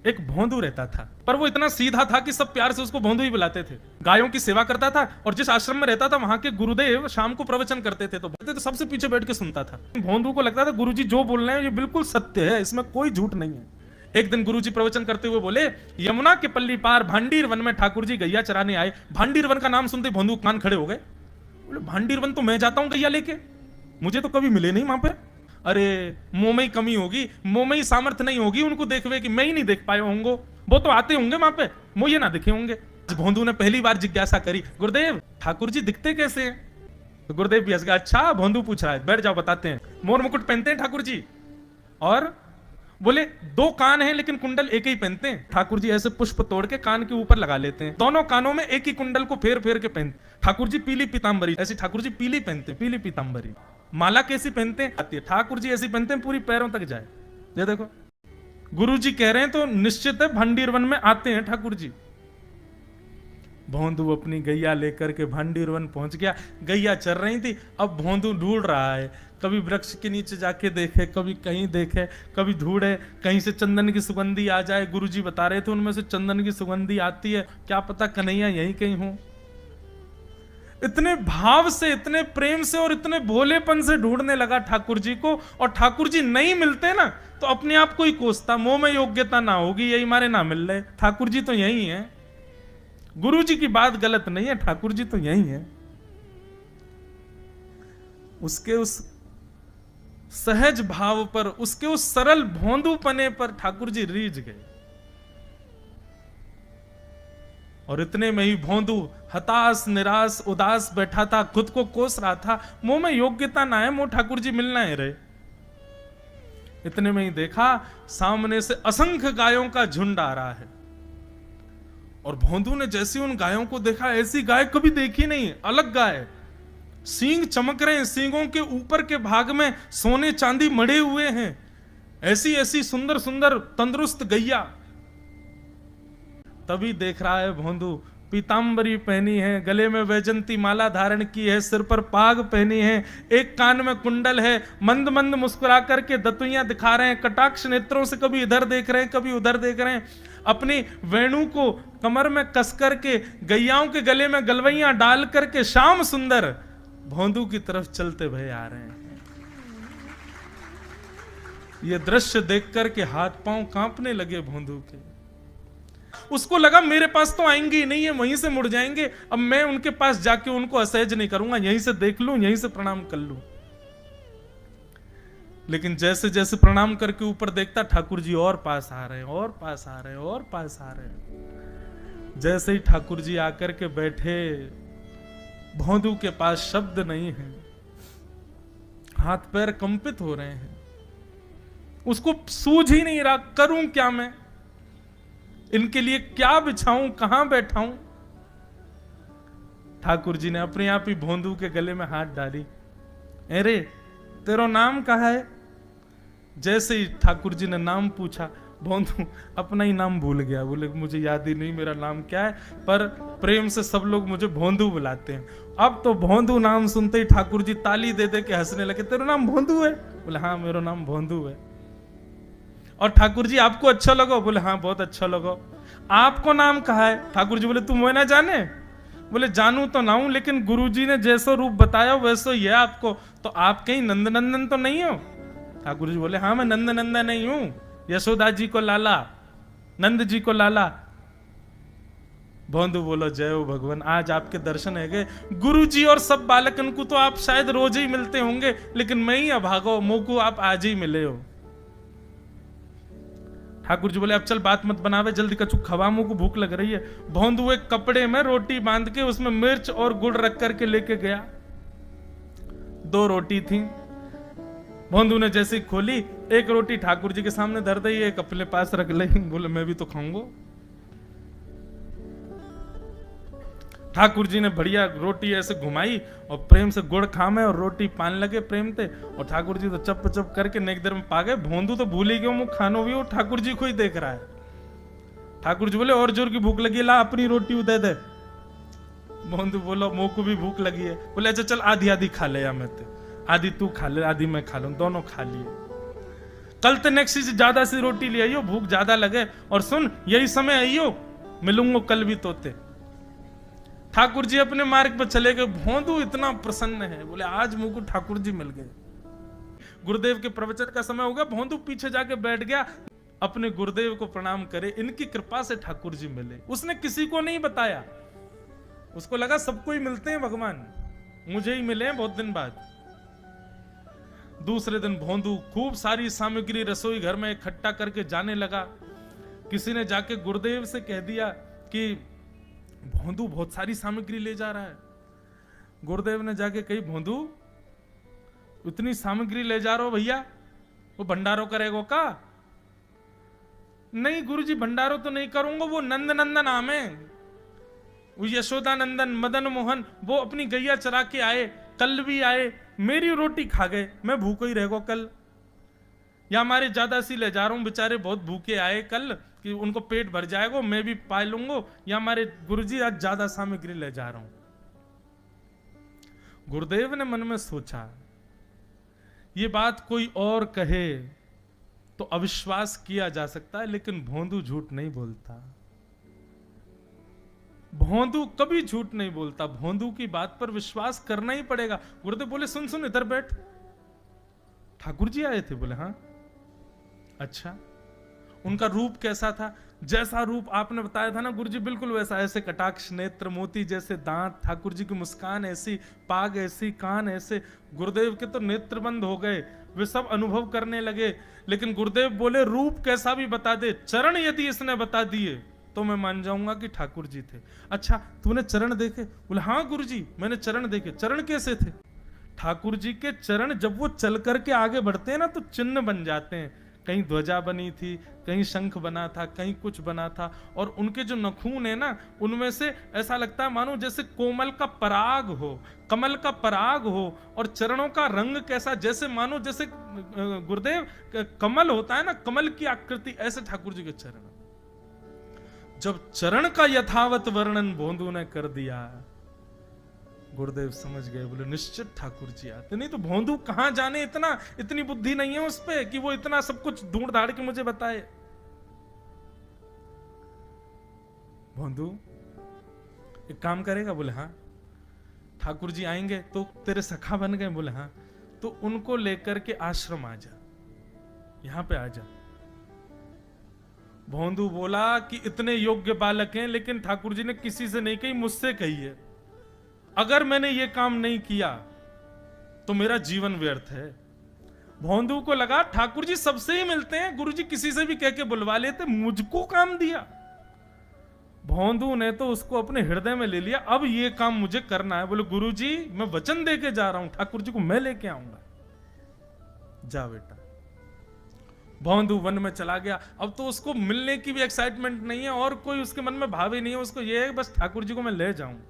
एक भोंदू रहता था, पर वो इतना सीधा था कि सब प्यार से उसको भोंदू ही बुलाते थे। गायों की सेवा करता था और जिस आश्रम में रहता था वहां के गुरुदेव शाम को प्रवचन करते थे तो सबसे पीछे बैठ के सुनता था। भोंदू को लगता था गुरुजी जो बोल रहे हैं ये बिल्कुल सत्य है, इसमें कोई झूठ नहीं है। एक दिन गुरुजी प्रवचन करते हुए बोले, यमुना के पल्ली पार भांडीर वन में ठाकुर जी गैया चराने आए। भांडीर वन का नाम सुनते भोंदू कान खड़े हो गए। बोले भांडीर वन तो मैं जाता हूं गैया लेके, मुझे तो कभी मिले नहीं वहां पे। अरे मुंह में ही कमी होगी, मुंह में ही सामर्थ्य नहीं होगी उनको देखवे कि मैं ही नहीं देख पाए होंगे, वो तो आते होंगे वहां पे, मुझे ना दिखे होंगे। भोंदू ने पहली बार जिज्ञासा करी, गुरुदेव ठाकुर जी दिखते कैसे हैं? तो गुरुदेव भी हंस गया, अच्छा भोंदू पूछ रहा है, बैठ जाओ बताते हैं। मोर मुकुट पहनते हैं ठाकुर जी, और बोले दो कान हैं लेकिन कुंडल एक ही पहनते हैं। ठाकुर जी ऐसे पुष्प तोड़ के कान के ऊपर लगा लेते हैं, दोनों कानों में एक ही कुंडल को फेर फेर के पहनते। ठाकुर जी पीली पीतांबरी, ऐसी ठाकुर जी पीली पहनते, पीली पीतांबरी। माला कैसी पहनते हैं आती है, ठाकुर जी ऐसी पहनते हैं पूरी पैरों तक जाए। ये देखो गुरु जी कह रहे हैं तो निश्चित है भांडीर वन में आते हैं ठाकुर जी। भोंदू अपनी गैया लेकर के भांडीर वन पहुंच गया। गैया चर रही थी, अब भोंदू ढूंढ रहा है, कभी वृक्ष के नीचे जाके देखे, कभी कहीं देखे, कभी ढूंढे कहीं से चंदन की सुगंधी आ जाए। गुरुजी बता रहे थे उनमें से चंदन की सुगंधी आती है, क्या पता कन्हैया यहीं कहीं हो। इतने भाव से, इतने प्रेम से और इतने भोलेपन से ढूंढने लगा ठाकुर जी को, और ठाकुर जी नहीं मिलते ना तो अपने आप को ही कोसता, मुंह में योग्यता ना होगी यही मारे ना मिल रहे, ठाकुर जी तो यही है। गुरु जी की बात गलत नहीं है, ठाकुर जी तो यही है। उसके उस सहज भाव पर, उसके उस सरल भोंदूपने पर ठाकुर जी रीझ गए। और इतने में ही भोंदू हताश निराश उदास बैठा था, खुद को कोस रहा था, मुंह में योग्यता ना है, मुंह ठाकुर जी मिलना है रहे। इतने में ही देखा सामने से असंख्य गायों का झुंड आ रहा है, और भोंदू ने जैसे उन गायों को देखा, ऐसी गाय कभी देखी नहीं, अलग गाय, सींग चमक रहे हैं, सींगों के ऊपर के भाग में सोने चांदी मढ़े हुए हैं, ऐसी ऐसी सुंदर सुंदर तंदुरुस्त गैया। तभी देख रहा है भोंदू, पीतांबरी पहनी है, गले में वैजंती माला धारण की है, सिर पर पाग पहनी है, एक कान में कुंडल है, मंद मंद मुस्कुरा करके दतुइयां दिखा रहे हैं, कटाक्ष नेत्रों से कभी इधर देख रहे हैं कभी उधर देख रहे हैं, अपनी वेणु को कमर में कस करके गैयाओं के गले में गलवैयां डाल करके श्याम सुंदर भोंदू की तरफ चलते भय आ रहे हैं। ये दृश्य देख करके हाथ पांव कांपने लगे भोंदू के। उसको लगा मेरे पास तो आएंगे ही नहीं है, वहीं से मुड़ जाएंगे, अब मैं उनके पास जाके उनको असहज नहीं करूंगा, यहीं से देख लूं, यहीं से प्रणाम कर लूं। लेकिन जैसे जैसे प्रणाम करके ऊपर देखता, ठाकुर जी और पास आ रहे हैं, और पास आ रहे हैं, और पास आ रहे हैं। जैसे ही ठाकुर जी आकर के बैठे, भोंदू के पास शब्द नहीं है, हाथ पैर कंपित हो रहे हैं, उसको सूझ ही नहीं रहा करूं क्या मैं, इनके लिए क्या बिछाऊं, कहां बैठाऊं। ठाकुर जी ने अपने आप ही भोंदू के गले में हाथ डाली, अरे तेरा नाम कहा है? जैसे ही ठाकुर जी ने नाम पूछा, भोंदू अपना ही नाम भूल गया, बोले मुझे याद ही नहीं मेरा नाम क्या है, पर प्रेम से सब लोग मुझे भोंदू बुलाते हैं। अब तो भोंदू नाम सुनते ही ठाकुर जी ताली दे दे के हंसने लगे, तेरा नाम भोंदू है? बोले हाँ मेरा नाम भोंदू है। और ठाकुर जी आपको अच्छा लगा? बोले हाँ बहुत अच्छा लगा। आपको नाम कहा है? ठाकुर जी बोले तुम वो ना जाने? बोले जानू तो ना हूं, लेकिन गुरुजी ने जैसा रूप बताया वैसा ही है आपको, तो आप कहीं नंदनंदन तो नहीं हो? ठाकुर जी बोले हाँ मैं नंदनंदन नहीं हूं, यशोदा जी को लाला, नंद जी को लाला। भोंदू बोलो जय हो भगवान, आज आपके दर्शन है गए। गुरु जी और सब बालकन को तो आप शायद रोज ही मिलते होंगे, लेकिन मैं ही अभागो, मुंह को आप आज ही मिले हो। ठाकुर जी बोले अब चल बात मत बनावे, जल्दी कछु खवा, मुंह को भूख लग रही है। भोंदू एक कपड़े में रोटी बांध के उसमें मिर्च और गुड़ रख करके लेके गया। 2 रोटी थी, भोंदू ने जैसे खोली, एक रोटी ठाकुर जी के सामने धर दी, एक अपने पास रख ली, बोले मैं भी तो खाऊंगा। ठाकुर जी ने बढ़िया रोटी ऐसे घुमाई और प्रेम से गुड़ खामे और रोटी पान लगे प्रेम से, और ठाकुर जी तो चप चप करके नेक देर में पा गए। भोंदू तो भूल ही गए मुंह खानो भी, वो ठाकुर जी को ही देख रहा है। ठाकुर जी बोले और जोर की भूख लगी, ला अपनी रोटी दे दे। भोंदू बोलो मुंह को भी भूख लगी है। बोले अच्छा चल आधी आधी खा ले, या मैं आधी तू खा ले आधी मैं खा लूं, दोनों खा लिए। कल तक से ज्यादा सी रोटी ले आइयो, भूख ज्यादा लगे, और सुन यही समय आइयो, मिलूंगा कल भी तोते। ठाकुर जी अपने मार्ग पर चले गए। भोंदू इतना प्रसन्न है, बोले आज मुझको ठाकुर जी मिल गए। गुरुदेव के प्रवचन का समय हो गया, भोंदू पीछे जाके बैठ गया, अपने गुरुदेव को प्रणाम करे, इनकी कृपा से ठाकुर जी मिले। उसने किसी को नहीं बताया, उसको लगा सबको ही मिलते हैं भगवान, मुझे ही मिले हैं बहुत दिन बाद। दूसरे दिन भोंदू खूब सारी सामग्री रसोई घर में इकट्ठा करके जाने लगा। किसी ने जाके गुरुदेव से कह दिया कि भोंदू बहुत सारी सामग्री ले जा रहा है। गुरुदेव ने जाके कही, भोंदू इतनी सामग्री ले जा रहा हो भैया, वो भंडारो करेगो का? नहीं गुरुजी भंडारो तो नहीं करूंगा, वो नंद नंदन नाम है, वो यशोदा नंदन मदन मोहन, वो अपनी गैया चरा के आए, कल भी आए, मेरी रोटी खा गए, मैं भूखो ही रहेगो कल। या हमारे ज्यादा सी ले जा रहा हूं, बेचारे बहुत भूखे आए कल, कि उनको पेट भर जाएगा, मैं भी पाए लूंगा, या हमारे गुरुजी आज ज्यादा सामग्री ले जा रहा हूं। गुरुदेव ने मन में सोचा, ये बात कोई और कहे तो अविश्वास किया जा सकता है, लेकिन भोंदू झूठ नहीं बोलता। भोंदू कभी झूठ नहीं बोलता, भोंदू की बात पर विश्वास करना ही पड़ेगा। गुरुदेव बोले, सुन सुन इधर बैठ, ठाकुर जी आए थे? बोले हाँ। अच्छा, उनका रूप कैसा था? जैसा रूप आपने बताया था ना गुरुजी, बिल्कुल वैसा, ऐसे कटाक्ष नेत्र, मोती जैसे दांत, ठाकुर जी की मुस्कान ऐसी, पाग ऐसी, कान ऐसे। गुरुदेव के तो नेत्र बंद हो गए, वे सब अनुभव करने लगे। लेकिन गुरुदेव बोले, रूप कैसा भी बता दे, चरण यदि इसने बता दिए तो मैं मान जाऊंगा कि ठाकुर जी थे। अच्छा तूने चरण देखे? बोले हाँ गुरुजी मैंने चरण देखे। चरण कैसे थे? ठाकुर जी के चरण जब वो चल करके आगे बढ़ते हैं ना तो चिन्ह बन जाते हैं। कहीं ध्वजा बनी थी, कहीं शंख बना था, कहीं कुछ बना था, और उनके जो नखून है ना, उनमें से ऐसा लगता है मानो जैसे कोमल का पराग हो, कमल का पराग हो। और चरणों का रंग कैसा, जैसे मानो जैसे गुरुदेव कमल होता है ना, कमल की आकृति, ऐसे ठाकुर जी के चरण। जब चरण का यथावत वर्णन भोंदू ने कर दिया, गुरुदेव समझ गए, बोले निश्चित ठाकुर जी आते। नहीं तो भोंदू कहां जाने, इतनी बुद्धि नहीं है उस पे कि वो इतना सब कुछ ढूंढ धाड़ के मुझे बताए। भोंदू एक काम करेगा? बोले हाँ। ठाकुर जी आएंगे तो तेरे सखा बन गए? बोले हाँ। तो उनको लेकर के आश्रम आ जा, यहां पे आ जा। भोंदू बोला कि इतने योग्य बालक हैं, लेकिन ठाकुर जी ने किसी से नहीं कही, मुझसे कही है। अगर मैंने ये काम नहीं किया तो मेरा जीवन व्यर्थ है। भोंदू को लगा ठाकुर जी सबसे ही मिलते हैं, गुरु जी किसी से भी कह के बुलवा लेते, मुझको काम दिया। भोंदू ने तो उसको अपने हृदय में ले लिया, अब ये काम मुझे करना है। बोले गुरु जी मैं वचन दे के जा रहा हूं, ठाकुर जी को मैं लेके आऊंगा। जा बेटा। भोंदू वन में चला गया। अब तो उसको मिलने की भी एक्साइटमेंट नहीं है और कोई उसके मन में भाव ही नहीं है, उसको ये है बस ठाकुर जी को मैं ले जाऊं।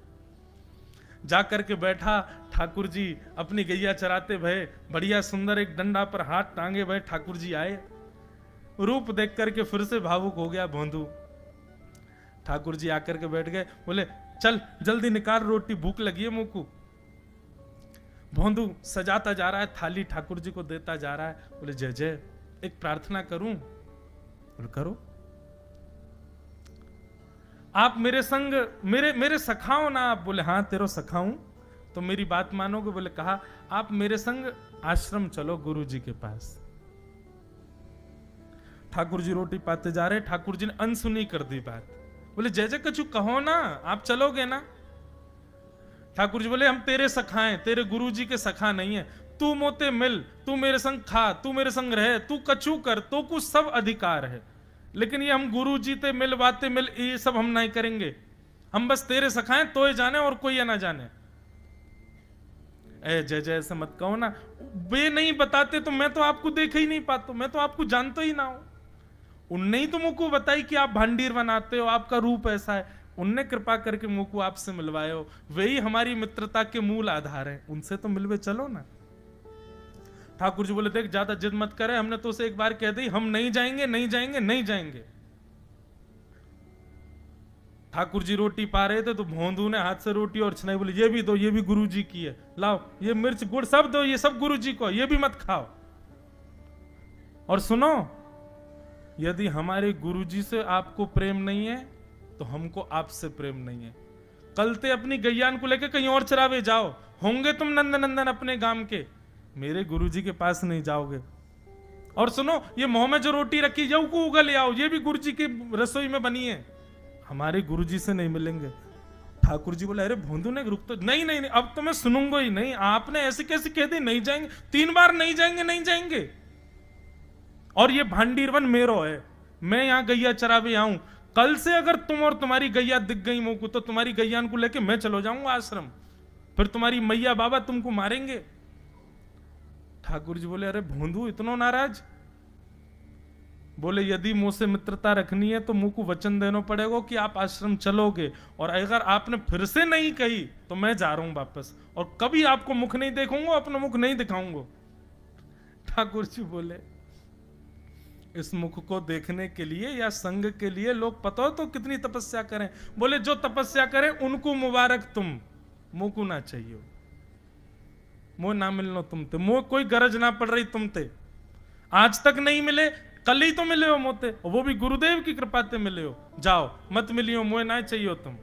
जाकर के बैठा, ठाकुर जी अपनी गैया चराते भये, बढ़िया सुंदर एक डंडा पर हाथ टांगे भये ठाकुर जी आए। रूप देख करके फिर से भावुक हो गया भोंदू। ठाकुर जी आकर के बैठ गए, बोले चल जल्दी निकाल रोटी, भूख लगी है मुंह को। भोंदू सजाता जा रहा है, थाली ठाकुर जी को देता जा रहा है। बोले जय जय, एक प्रार्थना करूं? बोले करो। आप मेरे संग मेरे सखा हो ना आप? बोले हाँ तेरो सखा हूं। तो मेरी बात मानोगे? बोले कहा, आप मेरे संग आश्रम चलो गुरु जी के पास। ठाकुर जी रोटी पाते जा रहे, ठाकुर जी ने अनसुनी कर दी बात। बोले जय जय कछु कहो ना, आप चलोगे ना? ठाकुर जी बोले हम तेरे सखा हैं, तेरे गुरु जी के सखा नहीं है। तू मोते मिल, तू मेरे संग खा, तू मेरे संग रहे, तू कछु कर, तो कुछ सब अधिकार है, लेकिन ये हम गुरु जी ते मिल बातें मिल ये सब हम नहीं करेंगे। हम बस तेरे सखाएं तो ये जाने और कोई ये ना जाने। ए जय जय ऐसे मत कहो ना, वे नहीं बताते तो मैं तो आपको देख ही नहीं पाता, मैं तो आपको जानता ही ना हूं। उनने ही तो मुझको बताई कि आप भांडीर बनाते हो, आपका रूप ऐसा है, उनने कृपा करके मुझको आपसे मिलवाए हो, वही हमारी मित्रता के मूल आधार है, उनसे तो मिलवे चलो ना। ठाकुर जी बोले देख ज्यादा जिद मत करे, हमने तो उसे एक बार कह दी हम नहीं जाएंगे नहीं जाएंगे नहीं जाएंगे। ठाकुर जी रोटी पा रहे थे तो भोंदू ने हाथ से रोटी और छनाई, बोले ये भी दो, ये भी गुरु जी की है, लाओ ये मिर्च गुड़ सब दो, ये सब गुरु जी को, ये भी मत खाओ। और सुनो, यदि हमारे गुरुजी से आपको प्रेम नहीं है तो हमको आपसे प्रेम नहीं है। कल ते अपनी गैयान को लेके कहीं और चरावे जाओ, होंगे तुम नंदन नंदन अपने गांव के, मेरे गुरुजी के पास नहीं जाओगे। और सुनो, ये मुंह में जो रोटी रखी जाओ को उगल ले आओ, ये भी गुरुजी की रसोई में बनी है, हमारे गुरुजी से नहीं मिलेंगे। ठाकुर जी बोले अरे भोंदू ने रुक तो, नहीं नहीं नहीं, अब तो मैं सुनूंगा ही नहीं, आपने ऐसे कैसे कह दी नहीं जाएंगे, 3 बार नहीं जाएंगे नहीं जाएंगे। और ये भांडीरवन मेरो है, मैं यहां गैया चरावे आऊं, कल से अगर तुम और तुम्हारी गैया दिख गई मुंह को तो तुम्हारी गैयान को लेके मैं चलो जाऊंगा आश्रम, फिर तुम्हारी मैया बाबा तुमको मारेंगे। ठाकुर जी बोले अरे भोंदू इतना नाराज? बोले यदि मुंह से मित्रता रखनी है तो मुंह को वचन देना पड़ेगा कि आप आश्रम चलोगे, और अगर आपने फिर से नहीं कही तो मैं जा रहा हूं वापस, और कभी आपको मुख नहीं देखूंगा, अपना मुख नहीं दिखाऊंगा। ठाकुर जी बोले इस मुख को देखने के लिए या संग के लिए लोग पता हो तो कितनी तपस्या करें। बोले जो तपस्या करें उनको मुबारक, तुम मुंह को ना चाहिए, मुंह ना मिलनो तुमते, मुंह कोई गरज ना पड़ रही तुमते, आज तक नहीं मिले, कल ही तो मिले हो मोते, वो भी गुरुदेव की कृपा से मिले हो, जाओ मत मिलियो, मुझे ना चाहिए तुम।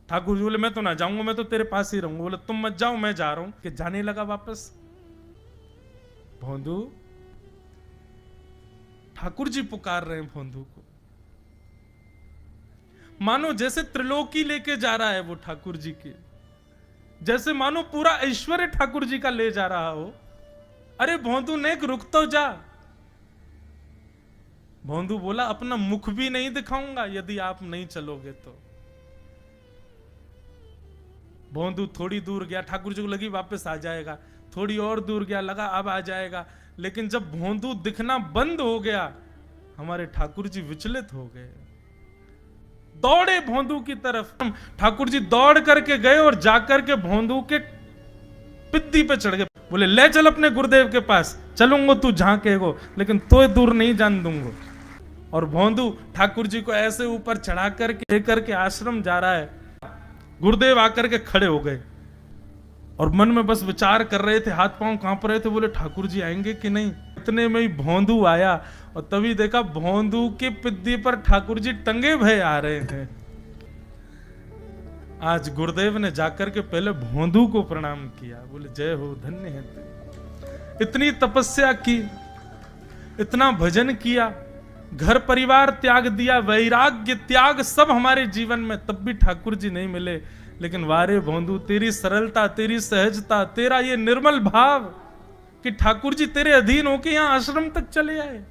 ठाकुर जी बोले मैं तो ना जाऊंगा, मैं तो तेरे पास ही रहूंगा। बोले तुम मत जाओ, मैं जा रहा हूं। कि जाने लगा वापस। भोंदू, ठाकुर जी पुकार रहे हैं भोंदू को, मानो जैसे त्रिलोकी लेके जा रहा है वो ठाकुर जी के, जैसे मानो पूरा ऐश्वर्य ठाकुर जी का ले जा रहा हो। अरे भोंदू ने रुक तो जा। भोंदू बोला अपना मुख भी नहीं दिखाऊंगा यदि आप नहीं चलोगे तो। भोंदू थोड़ी दूर गया, ठाकुर जी को लगी वापस आ जाएगा, थोड़ी और दूर गया, लगा अब आ जाएगा, लेकिन जब भोंदू दिखना बंद हो गया हमारे ठाकुर जी विचलित हो गए, दौड़े भोंदू की तरफ। ठाकुर जी दौड़ करके गए और जाकर के भोंदू के पिद्दी पे चढ़ गए। बोले ले चल अपने गुरुदेव के पास, चलूंगा तू जहां कहेगो, लेकिन तो दूर नहीं जान दूंगा। और भोंदू ठाकुर जी को ऐसे ऊपर चढ़ा करके लेकर के आश्रम जा रहा है। गुरुदेव आकर के खड़े हो गए और मन में बस विचार कर रहे थे, हाथ पांव कांप रहे थे। बोले ठाकुर जी आएंगे कि नहीं। इतने में ही भोंदू आया और तभी देखा भोंदू के पिद्दी पर ठाकुर जी टंगे भय आ रहे हैं। आज गुरुदेव ने जाकर के पहले भोंदू को प्रणाम किया, बोले जय हो, धन्य है तू। इतनी तपस्या की, इतना भजन किया, घर परिवार त्याग दिया, वैराग्य त्याग सब हमारे जीवन में, तब भी ठाकुर जी नहीं मिले। लेकिन वारे भोंदू, तेरी सरलता, तेरी सहजता, तेरा ये निर्मल भाव कि ठाकुर जी तेरे अधीन होके यहां आश्रम तक चले आए।